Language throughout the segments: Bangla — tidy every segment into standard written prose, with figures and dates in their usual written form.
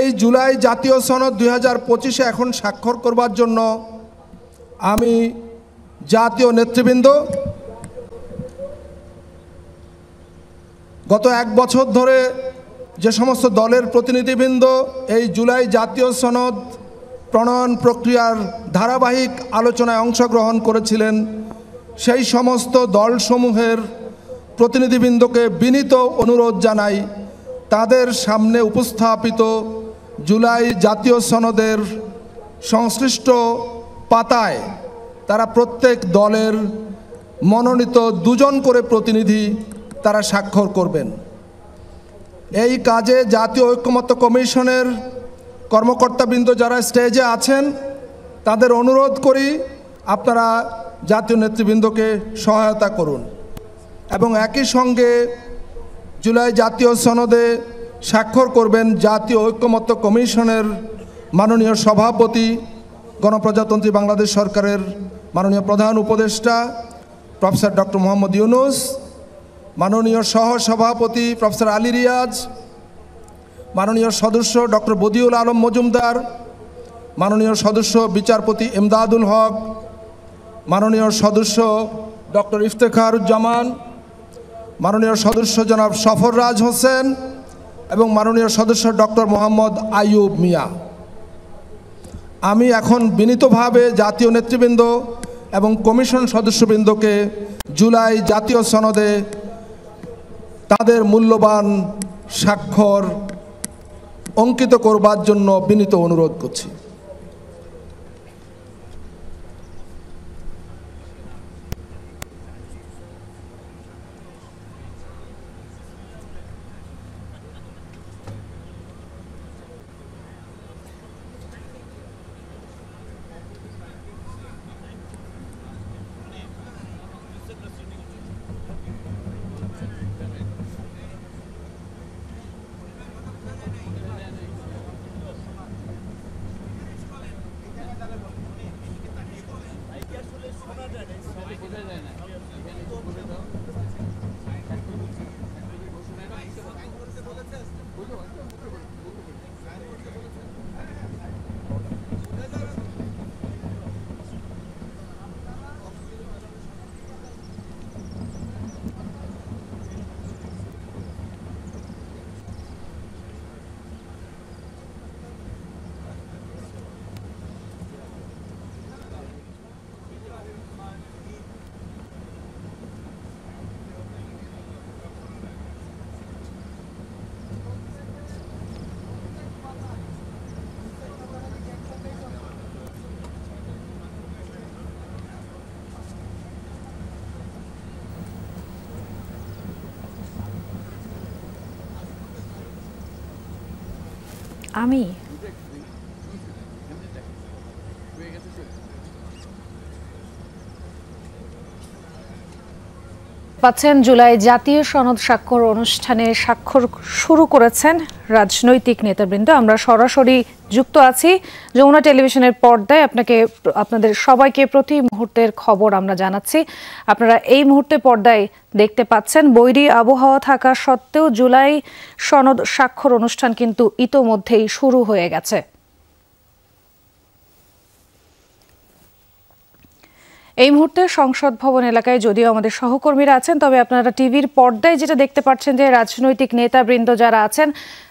এই জুলাই জাতীয় সনদ 2025-এ এখন স্বাক্ষর করবার জন্য আমি জাতীয় নেতৃবৃন্দ গত এক বছর ধরে যে সমস্ত দলের প্রতিনিধিবৃন্দ এই জুলাই জাতীয় সনদ প্রণয়ন প্রক্রিয়ার ধারাবাহিক আলোচনায় অংশগ্রহণ করেছিলেন সেই সমস্ত দলসমূহের প্রতিনিধিবৃন্দকে বিনীত অনুরোধ জানাই তাদের সামনে উপস্থাপিত জুলাই জাতীয় সনদের সংশ্লিষ্ট পাতায় তারা প্রত্যেক দলের মনোনীত 2 জন করে প্রতিনিধি তারা স্বাক্ষর করবেন। এই কাজে জাতীয় ঐক্যমত্য কমিশনের কর্মকর্তাবৃন্দ যারা স্টেজে আছেন তাদের অনুরোধ করি আপনারা জাতীয় নেতৃবৃন্দকে সহায়তা করুন এবং একই সঙ্গে জুলাই জাতীয় সনদে স্বাক্ষর করবেন জাতীয় ঐক্যমত্য কমিশনের মাননীয় সভাপতি গণপ্রজাতন্ত্রী বাংলাদেশ সরকারের মাননীয় প্রধান উপদেষ্টা প্রফেসর ডক্টর মোহাম্মদ ইউনূস, মাননীয় সহসভাপতি প্রফেসর আলী রিয়াজ, মাননীয় সদস্য ডক্টর বদিউল আলম মজুমদার, মাননীয় সদস্য বিচারপতি এমদাদুল হক, মাননীয় সদস্য ডক্টর ইফতেখারুজ্জামান, মাননীয় সদস্য জনাব সফররাজ হোসেন এবং মাননীয় সদস্য ডক্টর মোহাম্মদ আইয়ুব মিয়া। আমি এখন বিনীতভাবে জাতীয় নেতৃবৃন্দ এবং কমিশন সদস্যবৃন্দকে জুলাই জাতীয় সনদে তাদের মূল্যবান স্বাক্ষর অঙ্কিত করবার জন্য বিনীত অনুরোধ করছি। আমি পাচ্ছেন জুলাই জাতীয় সনদ স্বাক্ষর অনুষ্ঠানে স্বাক্ষর শুরু করেছেন রাজনৈতিক নেতৃবৃন্দ। আমরা সরাসরি যুক্ত আছি যমুনা টেলিভিশনের পর্দায়। আপনাদের সবাইকে প্রতি মুহূর্তের খবর আমরা জানাচ্ছি। আপনারা এই মুহূর্তে পর্দায় দেখতে পাচ্ছেন বৈরী আবহাওয়া থাকা সত্ত্বেও জুলাই সনদ স্বাক্ষর অনুষ্ঠান কিন্তু ইতোমধ্যেই শুরু হয়ে গেছে। এই মুহূর্তে সংসদ ভবন এলাকায় যদিও আমাদের সহকর্মীরা আছেন, তবে আপনারা টিভির পর্দায় যেটা দেখতে পাচ্ছেন যে রাজনৈতিক নেতাবৃন্দ যারা আছেন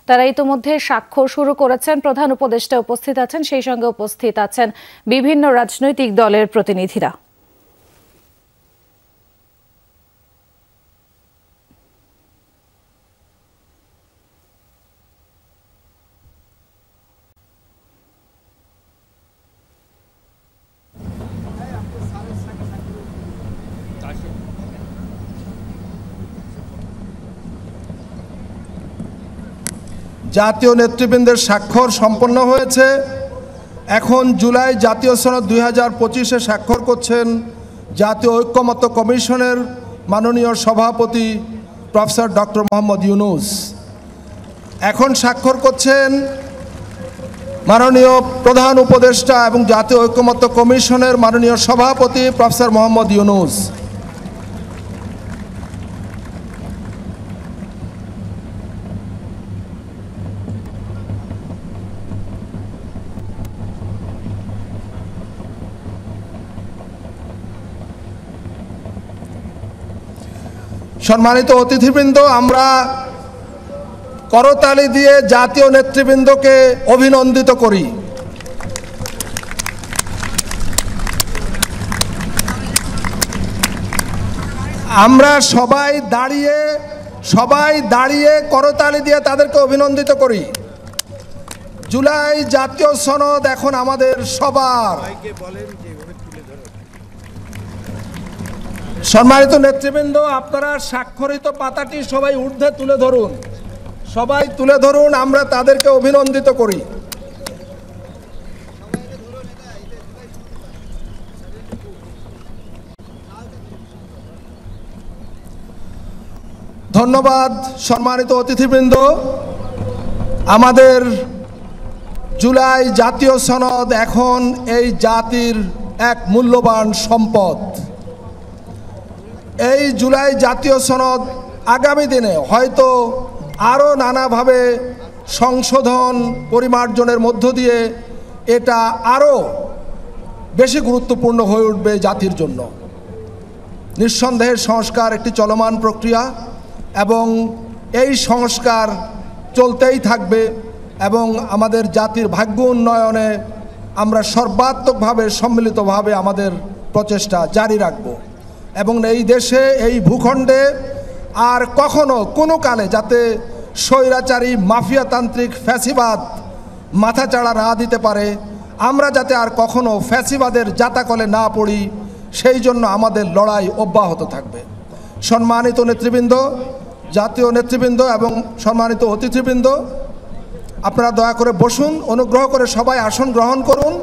তারা ইতোমধ্যে স্বাক্ষর শুরু করেছেন। প্রধান উপদেষ্টা উপস্থিত আছেন, সেই সঙ্গে উপস্থিত আছেন বিভিন্ন রাজনৈতিক দলের প্রতিনিধিরা। জাতীয় নেতৃবৃন্দের স্বাক্ষর সম্পন্ন হয়েছে। এখন জুলাই জাতীয় সনদ 2025-এ স্বাক্ষর করছেন জাতীয় ঐক্যমত্য কমিশনের মাননীয় সভাপতি প্রফেসর ডক্টর মোহাম্মদ ইউনূস। এখন স্বাক্ষর করছেন মাননীয় প্রধান উপদেষ্টা এবং জাতীয় ঐক্যমত্য কমিশনের মাননীয় সভাপতি প্রফেসর মোহাম্মদ ইউনূস। সম্মানিত অতিথিবৃন্দ, আমরা করতালি দিয়ে জাতীয় নেতৃবৃন্দকে অভিনন্দিত করি। আমরা সবাই দাঁড়িয়ে করতালি দিয়ে তাদেরকে অভিনন্দিত করি। জুলাই জাতীয় সনদ এখন আমাদের সবার। সম্মানিত নেতৃবৃন্দ, আপনারা স্বাক্ষরিত পাতাটি সবাই ঊর্ধ্বে তুলে ধরুন, আমরা তাদেরকে অভিনন্দিত করি। ধন্যবাদ। সম্মানিত অতিথিবৃন্দ, আমাদের জুলাই জাতীয় সনদ এখন এই জাতির এক মূল্যবান সম্পদ। এই জুলাই জাতীয় সনদ আগামী দিনে হয়তো আরও নানাভাবে সংশোধন পরিমার্জনের মধ্য দিয়ে এটা আরও বেশি গুরুত্বপূর্ণ হয়ে উঠবে জাতির জন্য। নিঃসন্দেহে সংস্কার একটি চলমান প্রক্রিয়া এবং এই সংস্কার চলতেই থাকবে এবং আমাদের জাতির ভাগ্য উন্নয়নে আমরা সর্বাত্মকভাবে সম্মিলিতভাবে আমাদের প্রচেষ্টা জারি রাখব এবং এই দেশে এই ভূখণ্ডে আর কখনো কোনো কালে যাতে স্বৈরাচারী মাফিয়াতান্ত্রিক ফ্যাসিবাদ মাথাচাড়া না দিতে পারে, আমরা যাতে আর কখনো ফ্যাসিবাদের জাতাকলে না পড়ি, সেই জন্য আমাদের লড়াই অব্যাহত থাকবে। সম্মানিত নেতৃবৃন্দ, জাতীয় নেতৃবৃন্দ এবং সম্মানিত অতিথিবৃন্দ, আপনারা দয়া করে বসুন, অনুগ্রহ করে সবাই আসন গ্রহণ করুন।